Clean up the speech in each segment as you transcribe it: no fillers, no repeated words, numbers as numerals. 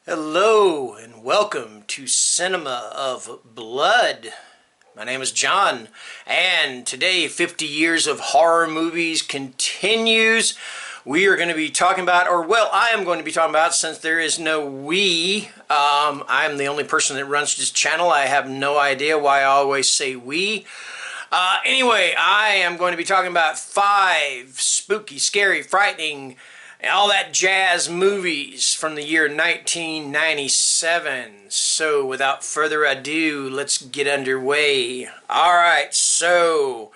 Hello and welcome to Cinema of Blood. My name is John, and today 50 Years of Horror Movies continues. We are going to be talking about, I am going to be talking about, since there is no we, I'm the only person that runs this channel. I have no idea why I always say we. Anyway, I am going to be talking about 5 spooky, scary, frightening, all that jazz movies from the year 1997. So without further ado, let's get underway. Alright, so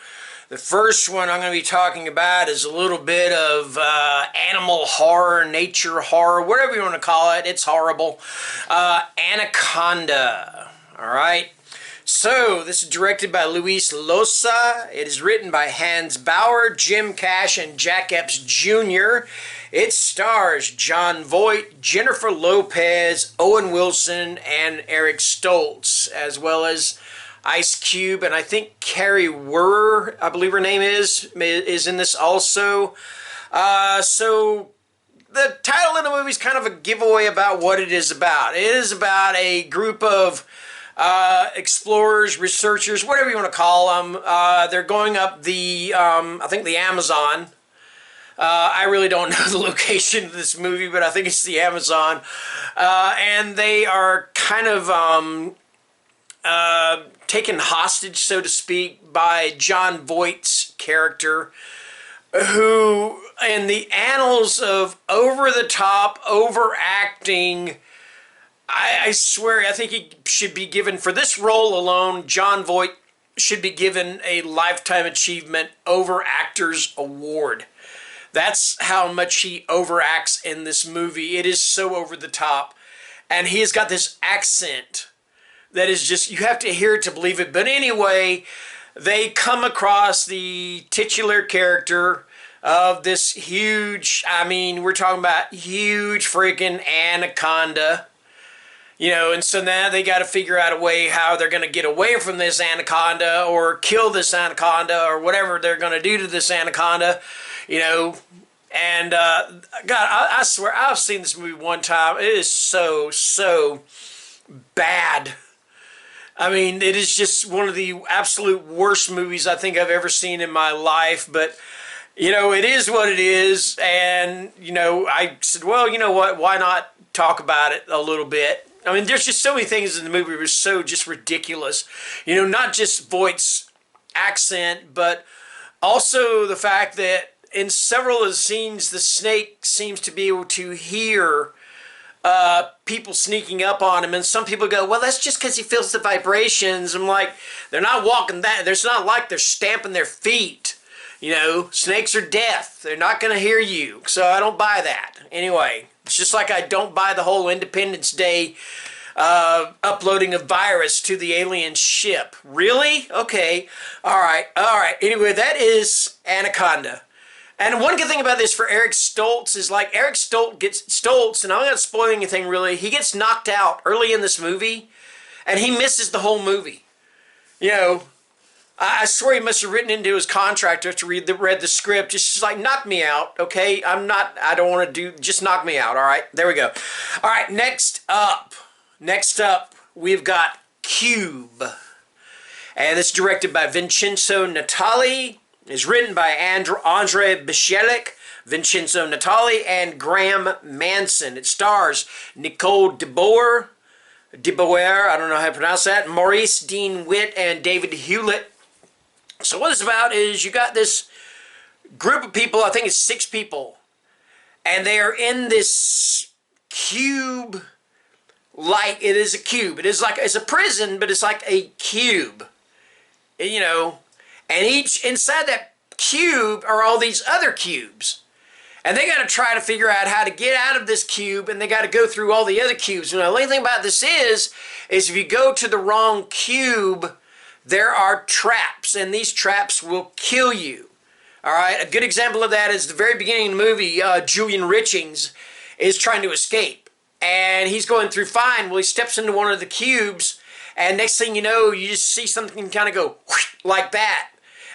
the first one I'm going to be talking about is a little bit of animal horror, nature horror, whatever you want to call it. It's horrible. Anaconda. Alright. So, this is directed by Luis Loza. It is written by Hans Bauer, Jim Cash, and Jack Epps Jr. It stars Jon Voight, Jennifer Lopez, Owen Wilson, and Eric Stoltz, as well as Ice Cube, and I think Carrie Werner, I believe her name is in this also. So, the title of the movie is kind of a giveaway about what it is about. It is about a group of explorers, researchers, whatever you want to call them. They're going up the, I think the Amazon. I really don't know the location of this movie, but I think it's the Amazon. And they are kind of taken hostage, so to speak, by Jon Voight's character, who, in the annals of over-the-top, overacting, I swear, I think he should be given, for this role alone, Jon Voight should be given a Lifetime Achievement Over Actors Award. That's how much he overacts in this movie. It is so over the top. And he has got this accent that is just, you have to hear it to believe it. But anyway, they come across the titular character of this huge, I mean, we're talking about huge freaking anaconda. You know, and so now they got to figure out a way how they're going to get away from this anaconda or kill this anaconda or whatever they're going to do to this anaconda, you know. And, God, I swear, I've seen this movie one time. It is so, so bad. I mean, it is just one of the absolute worst movies I think I've ever seen in my life. But, you know, it is what it is. And, you know, I said, well, you know what, why not talk about it a little bit? I mean, there's just so many things in the movie that were so just ridiculous. You know, not just Voight's accent, but also the fact that in several of the scenes, the snake seems to be able to hear people sneaking up on him. And some people go, well, that's just because he feels the vibrations. I'm like, they're not walking that. It's not like they're stamping their feet. You know, snakes are deaf. They're not going to hear you. So I don't buy that. Anyway, it's just like I don't buy the whole Independence Day uploading a virus to the alien ship. Really? Okay. All right. All right. Anyway, that is Anaconda. And one good thing about this for Eric Stoltz is, like, Eric Stoltz, and I'm not going to spoil anything really, he gets knocked out early in this movie, and he misses the whole movie. You know, I swear he must have written into his contract after read the script, just like, knock me out, okay? I don't want to do, just knock me out, all right? There we go. All right, next up, we've got Cube. And it's directed by Vincenzo Natali. It's written by Andre Bichelik, Vincenzo Natali, and Graham Manson. It stars Nicole DeBoer, I don't know how to pronounce that, Maurice Dean Witt, and David Hewlett. So what it's about is you got this group of people, I think it's 6 people, and they are in this cube, like, it is a cube. It is like, it's a prison, but it's like a cube, you know, and inside that cube are all these other cubes. And they got to try to figure out how to get out of this cube, and they got to go through all the other cubes. And the only thing about this is if you go to the wrong cube, there are traps, and these traps will kill you. All right, a good example of that is the very beginning of the movie. Julian Richings is trying to escape, and he's going through fine. Well, he steps into one of the cubes, and next thing you know, you just see something kind of go whoosh, like that.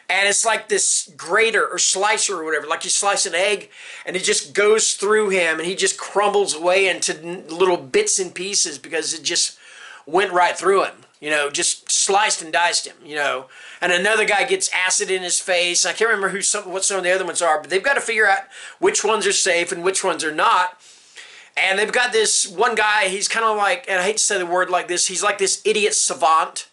and it's like this grater or slicer or whatever, like you slice an egg, and it just goes through him, and he just crumbles away into little bits and pieces because it just went right through him, you know, just sliced and diced him, you know. And another guy gets acid in his face. I can't remember what some of the other ones are, but they've got to figure out which ones are safe and which ones are not. And they've got this one guy, he's kind of like, and I hate to say the word like this, he's like this idiot savant,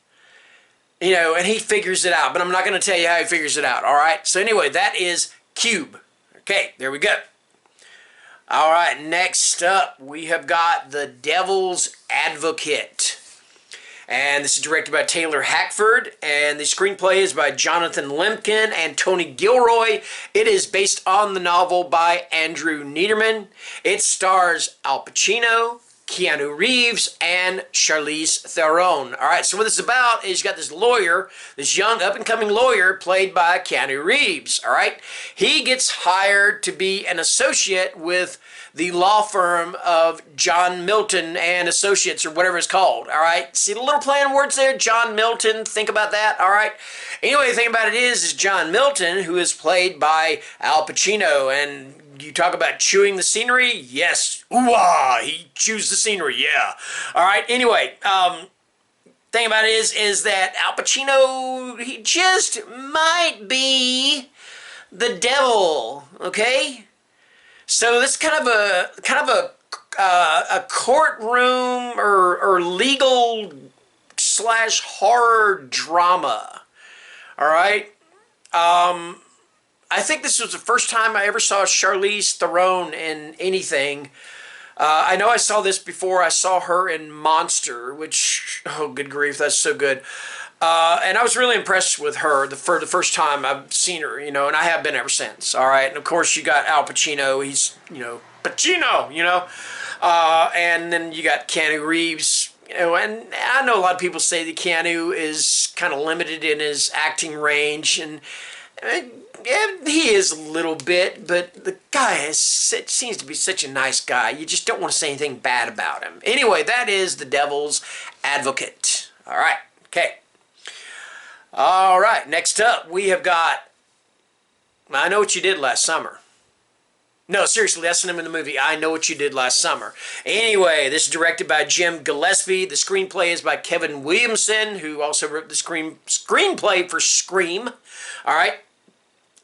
you know, and he figures it out. But I'm not going to tell you how he figures it out, all right? So anyway, that is Cube. Okay, there we go. All right, next up, we have got The Devil's Advocate. And this is directed by Taylor Hackford, and the screenplay is by Jonathan Lemkin and Tony Gilroy. It is based on the novel by Andrew Niederman. It stars Al Pacino, Keanu Reeves, and Charlize Theron. All right, so what this is about is you got this lawyer, this young up-and-coming lawyer played by Keanu Reeves. All right, he gets hired to be an associate with the law firm of John Milton and Associates, or whatever it's called, all right? See the little play on words there? John Milton, think about that, all right? Anyway, the thing about it is John Milton, who is played by Al Pacino, and you talk about chewing the scenery? Yes. Ooh-ah, he chews the scenery, yeah. All right, anyway, thing about it is that Al Pacino, he just might be the devil, okay? So this is kind of a courtroom or legal / horror drama. All right. I think this was the first time I ever saw Charlize Theron in anything. I know I saw this before. I saw her in Monster, which, oh, good grief, that's so good. And I was really impressed with her for the first time I've seen her, you know, and I have been ever since, all right? And, of course, you got Al Pacino. He's, you know, Pacino, you know? And then you got Keanu Reeves, you know, and I know a lot of people say that Keanu is kind of limited in his acting range, and yeah, he is a little bit, but the guy seems to be such a nice guy. You just don't want to say anything bad about him. Anyway, that is The Devil's Advocate. All right, okay. All right, next up, we have got I Know What You Did Last Summer. No, seriously, that's the name of the movie, I Know What You Did Last Summer. Anyway, this is directed by Jim Gillespie. The screenplay is by Kevin Williamson, who also wrote the screenplay for Scream. All right.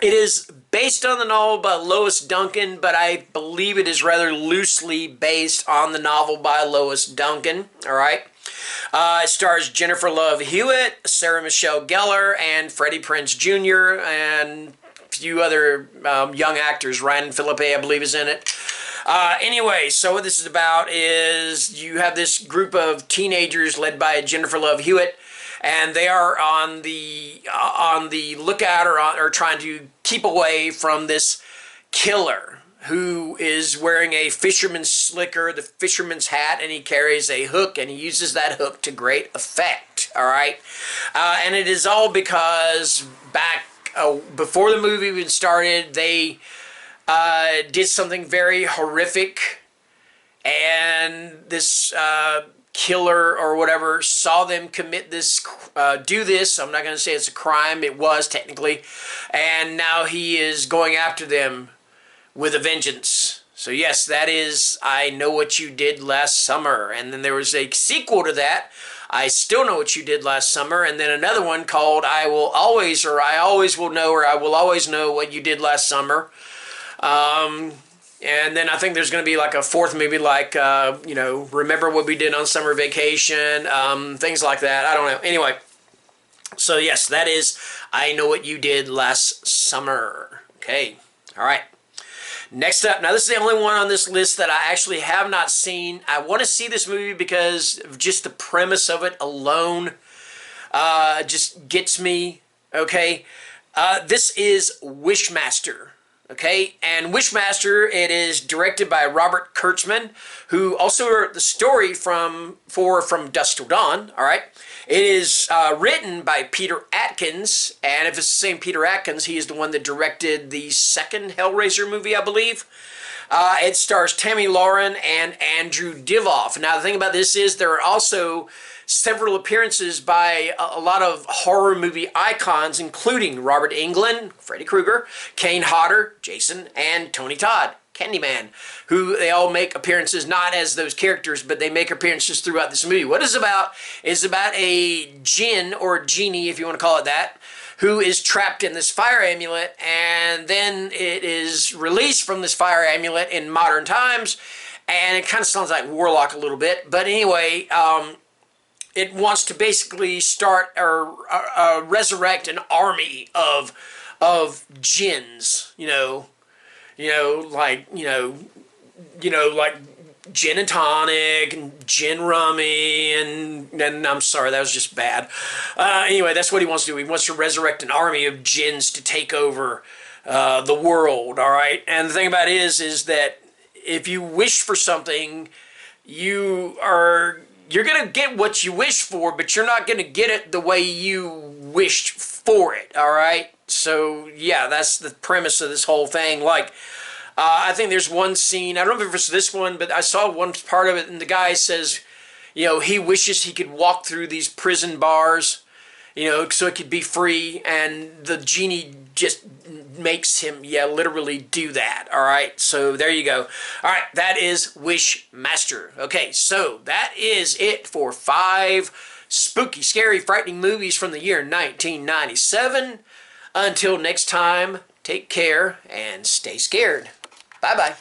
It is based on the novel by Lois Duncan, but I believe it is rather loosely based on the novel by Lois Duncan. All right. It stars Jennifer Love Hewitt, Sarah Michelle Gellar, and Freddie Prinze Jr., and a few other young actors. Ryan Phillippe, I believe, is in it. Anyway, so what this is about is you have this group of teenagers led by Jennifer Love Hewitt, and they are on the lookout or trying to keep away from this killer who is wearing a fisherman's slicker, the fisherman's hat, and he carries a hook, and he uses that hook to great effect, all right? And it is all because back before the movie even started, they did something very horrific, and this killer or whatever saw them commit this, do this. I'm not going to say it's a crime. It was technically. And now he is going after them with a vengeance. So yes, that is I Know What You Did Last Summer. And then there was a sequel to that, I Still Know What You Did Last Summer. And then another one called I Will Always, or I Always Will Know, or I Will Always Know What You Did Last Summer. And then I think there's going to be like a fourth movie, like, you know, Remember What We Did on Summer Vacation, things like that. I don't know. Anyway, so yes, that is I Know What You Did Last Summer. Okay, all right. Next up, now this is the only one on this list that I actually have not seen. I want to see this movie because of just the premise of it alone just gets me, okay? This is Wishmaster. Okay, and Wishmaster, it is directed by Robert Kurtzman, who also wrote the story From Dusk Till Dawn, all right? It is written by Peter Atkins, and if it's the same Peter Atkins, he is the one that directed the second Hellraiser movie, I believe. It stars Tammy Lauren and Andrew Divoff. Now, the thing about this is there are also several appearances by a lot of horror movie icons, including Robert Englund, Freddy Krueger, Kane Hodder, Jason, and Tony Todd, Candyman, who they all make appearances not as those characters, but they make appearances throughout this movie. What it's about is about a jinn, or genie if you want to call it that, who is trapped in this fire amulet, and then it is released from this fire amulet in modern times, and it kind of sounds like Warlock a little bit, but anyway, it wants to basically start or resurrect an army of jinns, like gin and tonic and gin rummy, and I'm sorry, that was just bad. Anyway, that's what he wants to do. He wants to resurrect an army of jinns to take over the world, all right? And the thing about it is that if you wish for something, you're going to get what you wish for, but you're not going to get it the way you wished for it, all right? So, yeah, that's the premise of this whole thing. Like, I think there's one scene, I don't know if it was this one, but I saw one part of it, and the guy says, he wishes he could walk through these prison bars, so it could be free, and the genie just makes him, literally do that, all right? So there you go. All right, that is Wishmaster. Okay, so that is it for 5 spooky, scary, frightening movies from the year 1997. Until next time, take care and stay scared. Bye-bye.